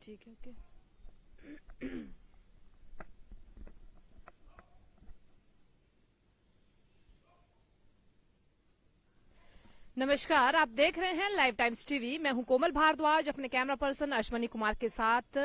ठीक है, ओके। नमस्कार, आप देख रहे हैं लाइव टाइम्स टीवी। मैं हूं कोमल भारद्वाज अपने कैमरा पर्सन अश्वनी कुमार के साथ।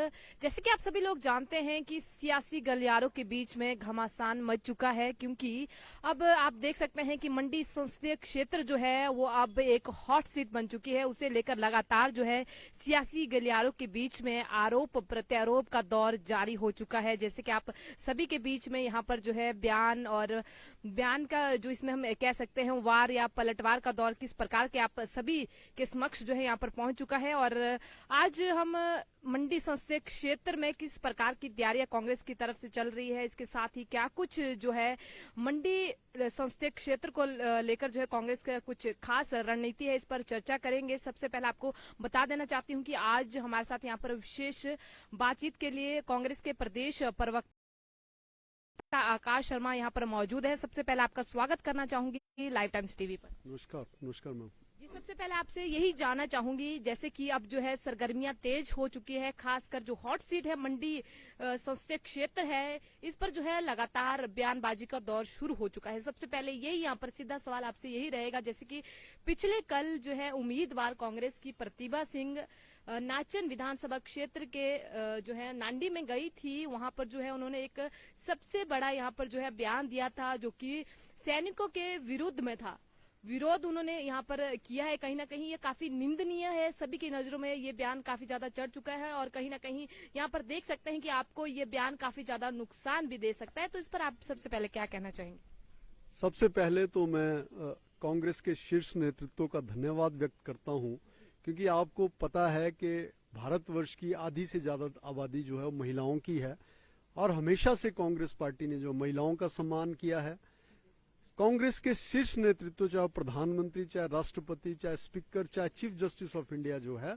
जैसे कि आप सभी लोग जानते हैं कि सियासी गलियारों के बीच में घमासान मच चुका है, क्योंकि अब आप देख सकते हैं कि मंडी संसदीय क्षेत्र जो है वो अब एक हॉट सीट बन चुकी है। उसे लेकर लगातार जो है सियासी गलियारों के बीच में आरोप प्रत्यारोप का दौर जारी हो चुका है। जैसे कि आप सभी के बीच में यहाँ पर जो है बयान का जो इसमें हम कह सकते हैं वार या पलटवार का दौर किस प्रकार के आप सभी के समक्ष जो है यहाँ पर पहुंच चुका है। और आज हम मंडी संसदीय क्षेत्र में किस प्रकार की तैयारियां कांग्रेस की तरफ से चल रही है, इसके साथ ही क्या कुछ जो है मंडी संसदीय क्षेत्र को लेकर जो है कांग्रेस का कुछ खास रणनीति है, इस पर चर्चा करेंगे। सबसे पहले आपको बता देना चाहती हूँ कि आज हमारे साथ यहाँ पर विशेष बातचीत के लिए कांग्रेस के प्रदेश प्रवक्ता आकाश शर्मा यहाँ पर मौजूद है। सबसे पहले आपका स्वागत करना चाहूंगी लाइव टाइम्स टीवी पर। नमस्कार। नमस्कार मैम जी, सबसे पहले आपसे यही जानना चाहूंगी, जैसे कि अब जो है सरगर्मियां तेज हो चुकी है, खासकर जो हॉट सीट है मंडी संसदीय क्षेत्र है, इस पर जो है लगातार बयानबाजी का दौर शुरू हो चुका है। सबसे पहले यही यहाँ पर सीधा सवाल आपसे यही रहेगा, जैसे कि पिछले कल जो है उम्मीदवार कांग्रेस की प्रतिभा सिंह नाचन विधानसभा क्षेत्र के जो है नांडी में गई थी। वहां पर जो है उन्होंने एक सबसे बड़ा यहाँ पर जो है बयान दिया था, जो कि सैनिकों के विरुद्ध में था। विरोध उन्होंने यहाँ पर किया है। कहीं ना कहीं ये काफी निंदनीय है, सभी की नजरों में ये बयान काफी ज्यादा चढ़ चुका है और कहीं ना कहीं यहाँ पर देख सकते हैं कि आपको ये बयान काफी ज्यादा नुकसान भी दे सकता है। तो इस पर आप सबसे पहले क्या कहना चाहेंगे? सबसे पहले तो मैं कांग्रेस के शीर्ष नेतृत्व का धन्यवाद व्यक्त करता हूं, क्योंकि आपको पता है कि भारतवर्ष की आधी से ज्यादा आबादी जो है वो महिलाओं की है और हमेशा से कांग्रेस पार्टी ने जो महिलाओं का सम्मान किया है। कांग्रेस के शीर्ष नेतृत्व, चाहे प्रधानमंत्री, चाहे राष्ट्रपति, चाहे स्पीकर, चाहे चीफ जस्टिस ऑफ इंडिया जो है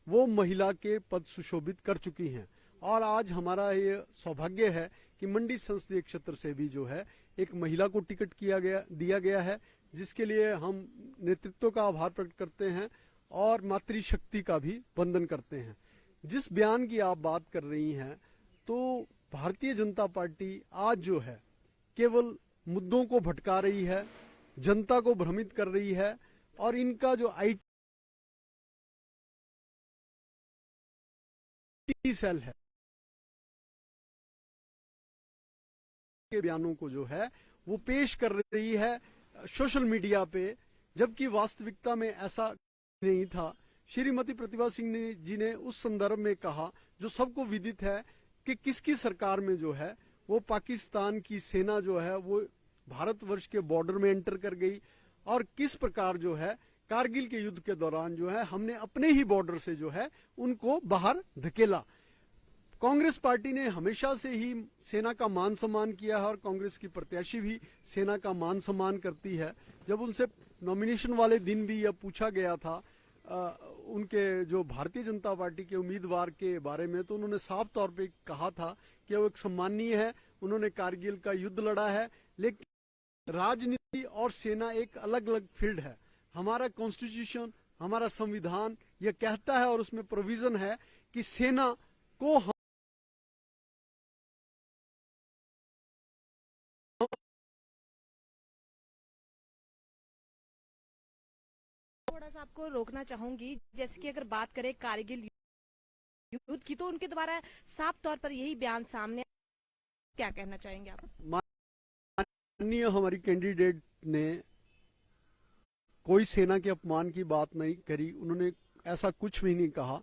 वो महिला के पद सुशोभित कर चुकी हैं। और आज हमारा ये सौभाग्य है कि मंडी संसदीय क्षेत्र से भी जो है एक महिला को टिकट दिया गया है, जिसके लिए हम नेतृत्व का आभार प्रकट करते हैं और मातृशक्ति का भी वंदन करते हैं। जिस बयान की आप बात कर रही हैं, तो भारतीय जनता पार्टी आज जो है केवल मुद्दों को भटका रही है, जनता को भ्रमित कर रही है और इनका जो आईटी सेल है के बयानों को जो है वो पेश कर रही है सोशल मीडिया पे, जबकि वास्तविकता में ऐसा नहीं था। श्रीमती प्रतिभा सिंह जी ने उस संदर्भ में कहा, जो सबको विदित है, कि किसकी सरकार में जो है वो पाकिस्तान की सेना जो है वो भारतवर्ष के बॉर्डर में एंटर कर गई और किस प्रकार जो है कारगिल के युद्ध के दौरान जो है हमने अपने ही बॉर्डर से जो है उनको बाहर धकेला। कांग्रेस पार्टी ने हमेशा से ही सेना का मान सम्मान किया है और कांग्रेस की प्रत्याशी भी सेना का मान सम्मान करती है। जब उनसे नॉमिनेशन वाले दिन भी यह पूछा गया था उनके जो भारतीय जनता पार्टी के उम्मीदवार के बारे में, तो उन्होंने साफ तौर पे कहा था कि वो एक सम्मानीय है, उन्होंने कारगिल का युद्ध लड़ा है, लेकिन राजनीति और सेना एक अलग अलग फील्ड है। हमारा कॉन्स्टिट्यूशन, हमारा संविधान यह कहता है और उसमें प्रोविजन है कि सेना को थोड़ा सा आपको रोकना चाहूंगी। जैसे कि अगर बात करें कारगिल युद्ध की, तो उनके द्वारा साफ तौर पर यही बयान सामने, क्या कहना चाहेंगे आप? माननीय हमारी कैंडिडेट ने कोई सेना के अपमान की बात नहीं करी, उन्होंने ऐसा कुछ भी नहीं कहा।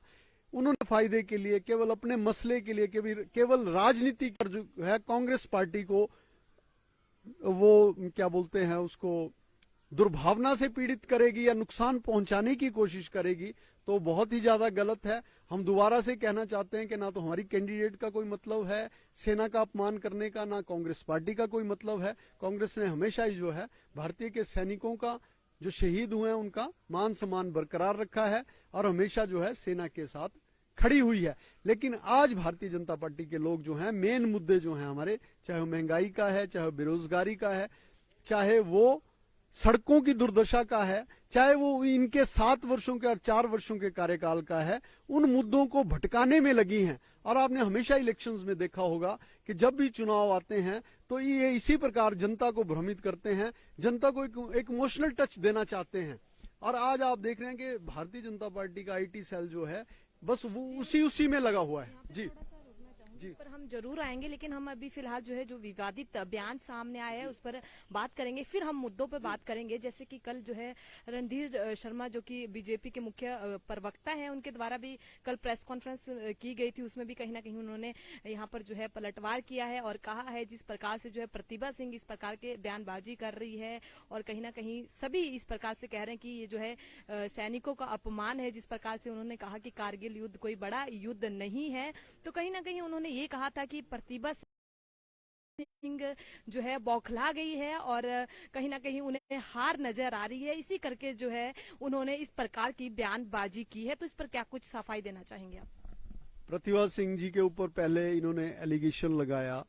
उन्होंने फायदे के लिए, केवल अपने मसले के लिए, केवल राजनीति कर जो है कांग्रेस पार्टी को वो क्या बोलते हैं उसको दुर्भावना से पीड़ित करेगी या नुकसान पहुंचाने की कोशिश करेगी, तो बहुत ही ज्यादा गलत है। हम दोबारा से कहना चाहते हैं कि ना तो हमारी कैंडिडेट का कोई मतलब है सेना का अपमान करने का, ना कांग्रेस पार्टी का कोई मतलब है। कांग्रेस ने हमेशा ही जो है भारतीय के सैनिकों का, जो शहीद हुए हैं, उनका मान सम्मान बरकरार रखा है और हमेशा जो है सेना के साथ खड़ी हुई है। लेकिन आज भारतीय जनता पार्टी के लोग जो हैं, मेन मुद्दे जो हैं हमारे, चाहे वो महंगाई का है, चाहे वो बेरोजगारी का है, चाहे वो सड़कों की दुर्दशा का है, चाहे वो इनके 7 वर्षों के और 4 वर्षों के कार्यकाल का है, उन मुद्दों को भटकाने में लगी हैं। और आपने हमेशा इलेक्शंस में देखा होगा कि जब भी चुनाव आते हैं तो ये इसी प्रकार जनता को भ्रमित करते हैं, जनता को एक इमोशनल टच देना चाहते हैं। और आज आप देख रहे हैं कि भारतीय जनता पार्टी का आईटी सेल जो है बस वो उसी में लगा हुआ है। जी इस पर हम जरूर आएंगे, लेकिन हम अभी फिलहाल जो है जो विवादित बयान सामने आया है उस पर बात करेंगे, फिर हम मुद्दों पर बात करेंगे। जैसे कि कल जो है रणधीर शर्मा जो कि बीजेपी के मुख्य प्रवक्ता हैं, उनके द्वारा भी कल प्रेस कॉन्फ्रेंस की गई थी, उसमें भी कहीं ना कहीं उन्होंने यहाँ पर जो है पलटवार किया है और कहा है जिस प्रकार से जो है प्रतिभा सिंह इस प्रकार के बयानबाजी कर रही है और कहीं ना कहीं सभी इस प्रकार से कह रहे हैं कि ये जो है सैनिकों का अपमान है। जिस प्रकार से उन्होंने कहा कि कारगिल युद्ध कोई बड़ा युद्ध नहीं है, तो कहीं ना कहीं उन्होंने ये कहा था कि प्रतिभा सिंह जो है बौखला गई है और कहीं ना कहीं उन्हें हार नजर आ रही है, इसी करके जो है उन्होंने इस प्रकार की बयानबाजी की है। तो इस पर क्या कुछ सफाई देना चाहेंगे आप? प्रतिभा सिंह जी के ऊपर पहले इन्होंने एलिगेशन लगाया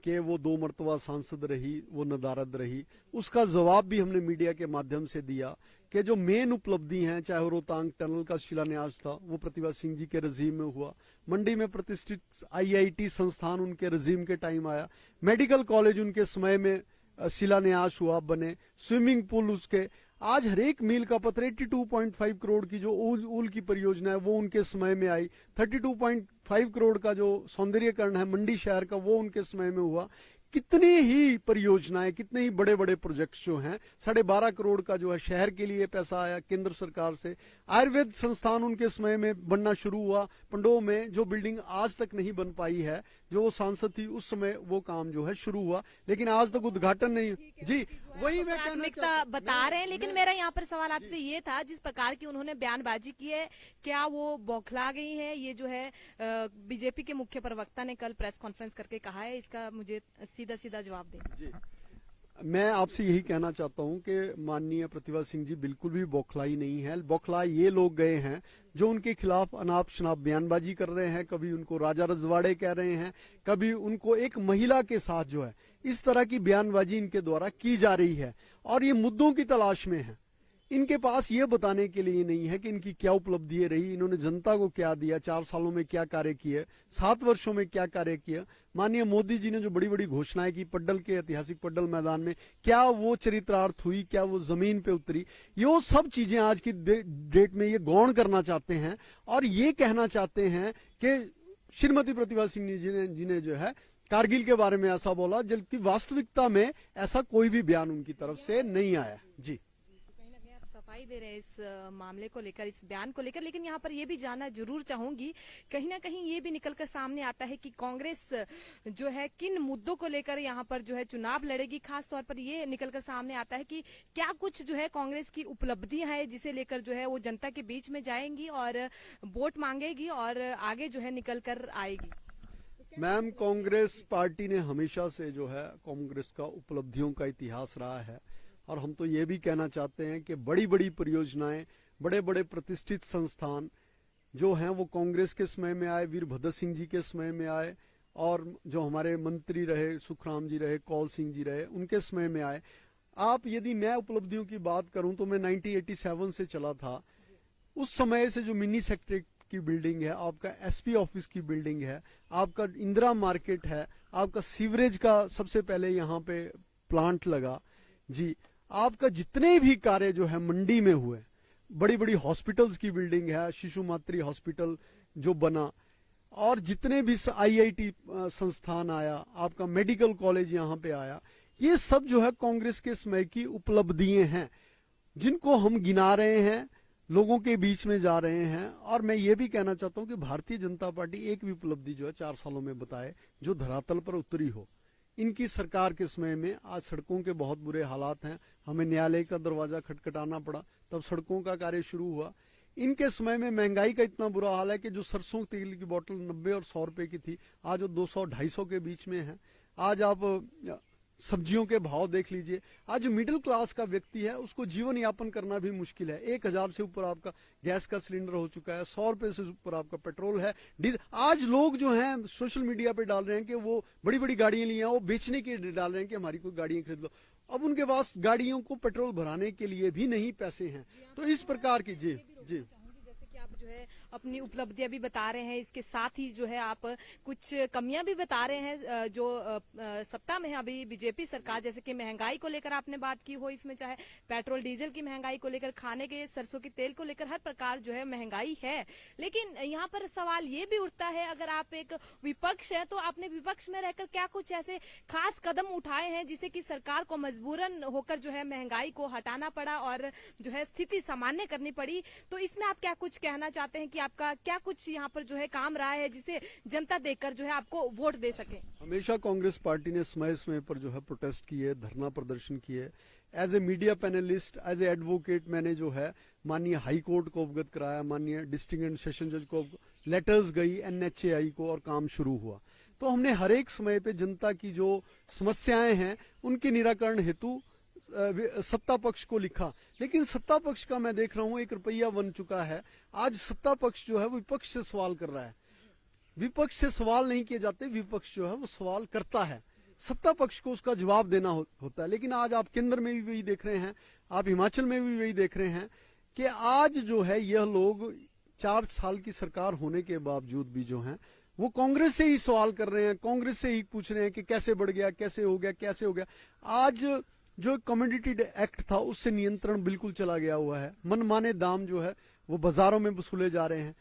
कि वो 2 मर्तबा सांसद रही, वो नदारद रही। उसका जवाब भी हमने मीडिया के माध्यम से दिया कि जो मेन उपलब्धि हैं, चाहे रोहतांग टनल का शिलान्यास था वो प्रतिभा सिंह जी के रजीम में हुआ, मंडी में प्रतिष्ठित आईआईटी संस्थान उनके रजीम के टाइम आया, मेडिकल कॉलेज उनके समय में शिलान्यास हुआ, बने, स्विमिंग पूल उसके, आज हर एक मील का पत्र 82.5 करोड़ की जो ऊल की परियोजना है वो उनके समय में आई, 32.5 करोड़ का जो सौंदर्यकरण है मंडी शहर का वो उनके समय में हुआ। कितनी ही परियोजनाएं, कितने ही बड़े बड़े प्रोजेक्ट्स जो हैं, 12.5 करोड़ का जो है शहर के लिए पैसा आया केंद्र सरकार से। आयुर्वेद संस्थान उनके समय में बनना शुरू हुआ, पंडोह में जो बिल्डिंग आज तक नहीं बन पाई है, जो वो सांसद थी उस समय वो काम जो है शुरू हुआ, लेकिन आज तक उद्घाटन नहीं। जी वही मैं प्राथमिकता बता रहे हैं, लेकिन मेरा यहाँ पर सवाल आपसे ये था, जिस प्रकार की उन्होंने बयानबाजी की है, क्या वो बौखला गई है? ये जो है बीजेपी के मुख्य प्रवक्ता ने कल प्रेस कॉन्फ्रेंस करके कहा है, इसका मुझे सीधा सीधा जवाब दें। जी मैं आपसे यही कहना चाहता हूं कि माननीय प्रतिभा सिंह जी बिल्कुल भी बौखलाई नहीं है। बौखला ये लोग गए हैं जो उनके खिलाफ अनाप शनाप बयानबाजी कर रहे हैं, कभी उनको राजा रजवाड़े कह रहे हैं, कभी उनको एक महिला के साथ जो है इस तरह की बयानबाजी इनके द्वारा की जा रही है और ये मुद्दों की तलाश में है। इनके पास ये बताने के लिए नहीं है कि इनकी क्या उपलब्धि रही, इन्होंने जनता को क्या दिया, 4 सालों में क्या कार्य किए, 7 वर्षों में क्या कार्य किया। माननीय मोदी जी ने जो बड़ी बड़ी घोषणाएं की पड्डल के ऐतिहासिक पड्डल मैदान में, क्या वो चरित्रार्थ हुई, क्या वो जमीन पे उतरी, ये सब चीजें आज की डेट में ये गौण करना चाहते हैं और ये कहना चाहते हैं कि श्रीमती प्रतिभा सिंह जी ने जो है कारगिल के बारे में ऐसा बोला, जबकि वास्तविकता में ऐसा कोई भी बयान उनकी तरफ से नहीं आया। जी सफाई दे रहे हैं इस मामले को लेकर, इस बयान को लेकर, लेकिन यहाँ पर ये भी जानना जरूर चाहूंगी, कहीं ना कहीं ये भी निकलकर सामने आता है कि कांग्रेस जो है किन मुद्दों को लेकर यहाँ पर जो है चुनाव लड़ेगी। खास तौर पर ये निकलकर सामने आता है कि क्या कुछ जो है कांग्रेस की उपलब्धियां है जिसे लेकर जो है वो जनता के बीच में जाएंगी और वोट मांगेगी और आगे जो है निकल कर आएगी। मैम, कांग्रेस पार्टी ने हमेशा से जो है कांग्रेस का उपलब्धियों का इतिहास रहा है और हम तो ये भी कहना चाहते हैं कि बड़ी बड़ी परियोजनाएं, बड़े बड़े प्रतिष्ठित संस्थान जो हैं वो कांग्रेस के समय में आए, वीरभद्र सिंह जी के समय में आए और जो हमारे मंत्री रहे, सुखराम जी रहे, कौल सिंह जी रहे, उनके समय में आए। आप यदि मैं उपलब्धियों की बात करूं तो मैं 1987 से चला था। उस समय से जो मिनी सेक्रेटरीट की बिल्डिंग है, आपका एसपी ऑफिस की बिल्डिंग है, आपका इंदिरा मार्केट है, आपका सीवरेज का सबसे पहले यहाँ पे प्लांट लगा, जी आपका जितने भी कार्य जो है मंडी में हुए, बड़ी बड़ी हॉस्पिटल्स की बिल्डिंग है, शिशु मातृ हॉस्पिटल जो बना और जितने भी आईआईटी संस्थान आया, आपका मेडिकल कॉलेज यहाँ पे आया, ये सब जो है कांग्रेस के समय की उपलब्धियां हैं जिनको हम गिना रहे हैं, लोगों के बीच में जा रहे हैं। और मैं ये भी कहना चाहता हूं कि भारतीय जनता पार्टी एक भी उपलब्धि जो है 4 सालों में बताए जो धरातल पर उतरी हो। इनकी सरकार के समय में आज सड़कों के बहुत बुरे हालात हैं, हमें न्यायालय का दरवाजा खटखटाना पड़ा तब सड़कों का कार्य शुरू हुआ। इनके समय में महंगाई का इतना बुरा हाल है कि जो सरसों तेल की बोतल 90 और 100 रुपए की थी, आज वो 200-250 के बीच में है। आज आप सब्जियों के भाव देख लीजिए, आज जो मिडिल क्लास का व्यक्ति है उसको जीवन यापन करना भी मुश्किल है। 1000 से ऊपर आपका गैस का सिलेंडर हो चुका है, 100 रुपए से ऊपर आपका पेट्रोल है, डीजल। आज लोग जो हैं सोशल मीडिया पे डाल रहे हैं कि वो बड़ी बड़ी गाड़ियां ली हैं, वो बेचने के लिए डाल रहे हैं कि हमारी कोई गाड़ियां खरीद लो। अब उनके पास गाड़ियों को पेट्रोल भराने के लिए भी नहीं पैसे हैं। तो इस प्रकार की जी जी जैसे कि आप जो है अपनी उपलब्धियां भी बता रहे हैं, इसके साथ ही जो है आप कुछ कमियां भी बता रहे हैं जो सत्ता में है अभी बीजेपी सरकार, जैसे कि महंगाई को लेकर आपने बात की हो, इसमें चाहे पेट्रोल डीजल की महंगाई को लेकर, खाने के सरसों के तेल को लेकर, हर प्रकार जो है महंगाई है। लेकिन यहाँ पर सवाल ये भी उठता है, अगर आप एक विपक्ष है तो आपने विपक्ष में रहकर क्या कुछ ऐसे खास कदम उठाए हैं जिससे कि सरकार को मजबूरन होकर जो है महंगाई को हटाना पड़ा और जो है स्थिति सामान्य करनी पड़ी? तो इसमें आप क्या कुछ कहना चाहते हैं कि आपका क्या कुछ यहाँ पर जो है काम रहा है जिसे जनता देखकर जो है आपको वोट दे सके? हमेशा कांग्रेस पार्टी ने समय समय पर जो है प्रोटेस्ट किए, धरना प्रदर्शन किए। As a media panelist, as a advocate मैंने जो है माननीय हाई कोर्ट को अवगत कराया, माननीय डिस्ट्रिक्ट एंड सेशन जज को लेटर्स गई, NHAI को, और काम शुरू हुआ। तो हमने हर एक समय पे जनता की जो समस्याएं हैं उनके निराकरण हेतु सत्ता पक्ष को लिखा। लेकिन सत्ता पक्ष का मैं देख रहा हूं एक रवैया बन चुका है। आज सत्ता पक्ष जो है वो विपक्ष से सवाल कर रहा है। विपक्ष से सवाल नहीं किए जाते, विपक्ष जो है वो सवाल करता है, सत्ता पक्ष को उसका जवाब देना होता है। लेकिन आज आप केंद्र में भी वही देख रहे हैं, आप हिमाचल में भी वही देख रहे हैं कि आज जो है यह लोग 4 साल की सरकार होने के बावजूद भी जो है वो कांग्रेस से ही सवाल कर रहे हैं, कांग्रेस से ही पूछ रहे हैं कि कैसे बढ़ गया, कैसे हो गया, कैसे हो गया। आज जो कमोडिटी एक्ट था उससे नियंत्रण बिल्कुल चला गया हुआ है। मनमाने दाम जो है वो बाजारों में वसूले जा रहे हैं।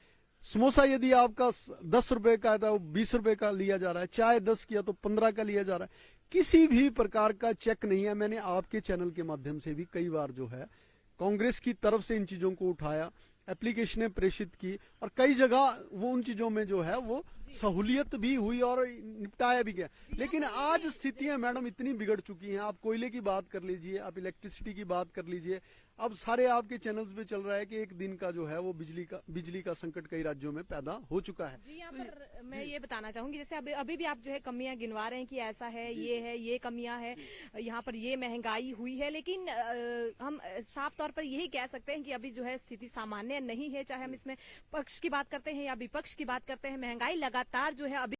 समोसा यदि आपका 10 रुपए का था वो 20 रुपए का लिया जा रहा है, चाय 10 किया तो 15 का लिया जा रहा है। किसी भी प्रकार का चेक नहीं है। मैंने आपके चैनल के माध्यम से भी कई बार जो है कांग्रेस की तरफ से इन चीजों को उठाया, एप्लीकेशनें प्रेषित की, और कई जगह वो उन चीजों में जो है वो सहूलियत भी हुई और निपटाया भी गया। लेकिन आज स्थितियां मैडम इतनी बिगड़ चुकी हैं। आप कोयले की बात कर लीजिए, आप इलेक्ट्रिसिटी की बात कर लीजिए, अब सारे आपके चैनल्स पे चल रहा है कि एक दिन का जो है वो बिजली का संकट कई राज्यों में पैदा हो चुका है। जी, यहाँ पर मैं ये बताना चाहूंगी, जैसे अभी भी आप जो है कमियां गिनवा रहे हैं कि ऐसा है, ये कमियां है, यहाँ पर ये महंगाई हुई है, लेकिन हम साफ तौर पर यही कह सकते हैं कि अभी जो है स्थिति सामान्य नहीं है। चाहे हम इसमें पक्ष की बात करते हैं या विपक्ष की बात करते हैं, महंगाई लगातार जो है अभी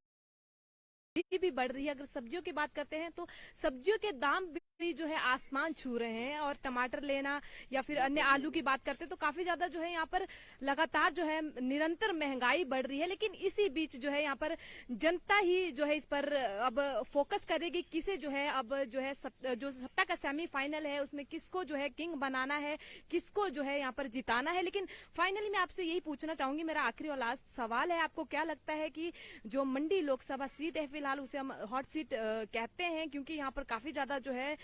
भी बढ़ रही है। अगर सब्जियों की बात करते हैं तो सब्जियों के दाम भी जो है आसमान छू रहे हैं, और टमाटर लेना या फिर अन्य आलू की बात करते हैं तो काफी ज्यादा जो है यहाँ पर लगातार जो है निरंतर महंगाई बढ़ रही है। लेकिन इसी बीच जो है यहाँ पर जनता ही जो है इस पर अब फोकस करेगी, किसे जो है अब जो है जो सत्ता का सेमीफाइनल है उसमें किसको जो है किंग बनाना है, किसको जो है यहाँ पर जिताना है। लेकिन फाइनली मैं आपसे यही पूछना चाहूंगी, मेरा आखिरी और लास्ट सवाल है, आपको क्या लगता है कि जो मंडी लोकसभा सीट है, फिलहाल उसे हम हॉट सीट कहते हैं क्योंकि यहाँ पर काफी ज्यादा जो है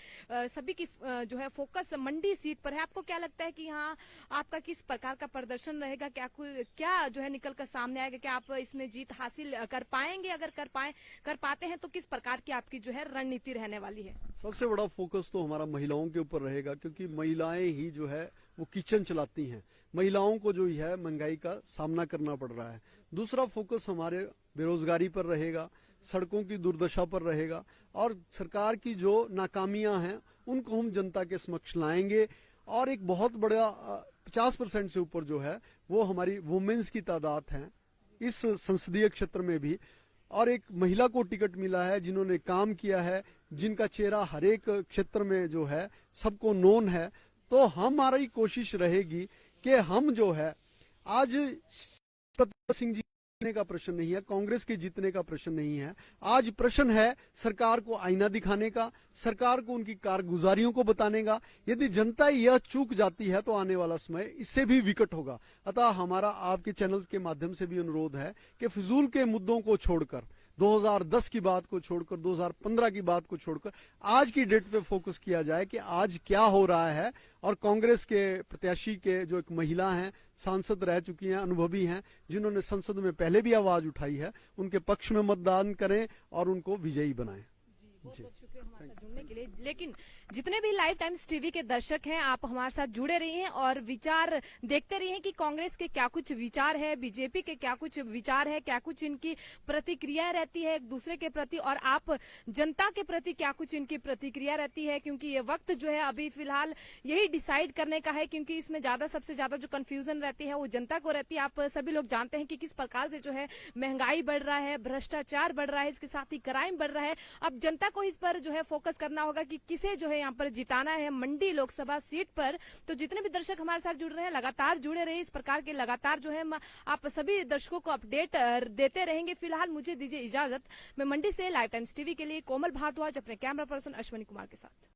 सभी की जो है फोकस मंडी सीट पर है, आपको क्या लगता है कि यहाँ आपका किस प्रकार का प्रदर्शन रहेगा? क्या जो है निकल कर सामने आएगा? क्या आप इसमें जीत हासिल कर पाएंगे? अगर कर पाते हैं तो किस प्रकार की आपकी जो है रणनीति रहने वाली है? सबसे बड़ा फोकस तो हमारा महिलाओं के ऊपर रहेगा, क्योंकि महिलाएं ही जो है वो किचन चलाती हैं। महिलाओं को जो है महंगाई का सामना करना पड़ रहा है। दूसरा फोकस हमारे बेरोजगारी पर रहेगा, सड़कों की दुर्दशा पर रहेगा, और सरकार की जो नाकामियां हैं उनको हम जनता के समक्ष लाएंगे। और एक बहुत बड़ा 50% से ऊपर जो है वो हमारी वुमेन्स की तादाद है इस संसदीय क्षेत्र में भी, और एक महिला को टिकट मिला है जिन्होंने काम किया है, जिनका चेहरा हर एक क्षेत्र में जो है सबको नोन है। तो हमारी कोशिश रहेगी कि हम जो है आज सत्ता सिंह जी जीतने का प्रश्न नहीं है, कांग्रेस के जीतने का प्रश्न नहीं है। आज प्रश्न है सरकार को आईना दिखाने का, सरकार को उनकी कारगुजारियों को बताने का। यदि जनता यह चूक जाती है तो आने वाला समय इससे भी विकट होगा। अतः हमारा आपके चैनल के माध्यम से भी अनुरोध है कि फिजूल के मुद्दों को छोड़कर, 2010 की बात को छोड़कर, 2015 की बात को छोड़कर आज की डेट पे फोकस किया जाए कि आज क्या हो रहा है। और कांग्रेस के प्रत्याशी के जो एक महिला हैं, सांसद रह चुकी हैं, अनुभवी हैं, जिन्होंने संसद में पहले भी आवाज उठाई है, उनके पक्ष में मतदान करें और उनको विजयी बनाएं। बहुत बहुत शुक्रिया हमारे साथ जुड़ने के लिए। लेकिन जितने भी लाइव टाइम्स टीवी के दर्शक हैं, आप हमारे साथ जुड़े रहिए और विचार देखते रहिए कि कांग्रेस के क्या कुछ विचार है, बीजेपी के क्या कुछ विचार है, क्या कुछ इनकी प्रतिक्रिया रहती है एक दूसरे के प्रति, और आप जनता के प्रति क्या कुछ इनकी प्रतिक्रिया रहती है। क्योंकि ये वक्त जो है अभी फिलहाल यही डिसाइड करने का है, क्योंकि इसमें सबसे ज्यादा जो कंफ्यूजन रहती है वो जनता को रहती है। आप सभी लोग जानते हैं कि किस प्रकार से जो है महंगाई बढ़ रहा है, भ्रष्टाचार बढ़ रहा है, इसके साथ ही क्राइम बढ़ रहा है। अब जनता को इस पर जो है फोकस करना होगा कि किसे जो है यहाँ पर जिताना है मंडी लोकसभा सीट पर। तो जितने भी दर्शक हमारे साथ जुड़ रहे हैं लगातार जुड़े रहे, इस प्रकार के लगातार जो है आप सभी दर्शकों को अपडेट देते रहेंगे। फिलहाल मुझे दीजिए इजाजत, मैं मंडी से लाइव टाइम्स टीवी के लिए कोमल भारद्वाज अपने कैमरा पर्सन अश्वनी कुमार के साथ।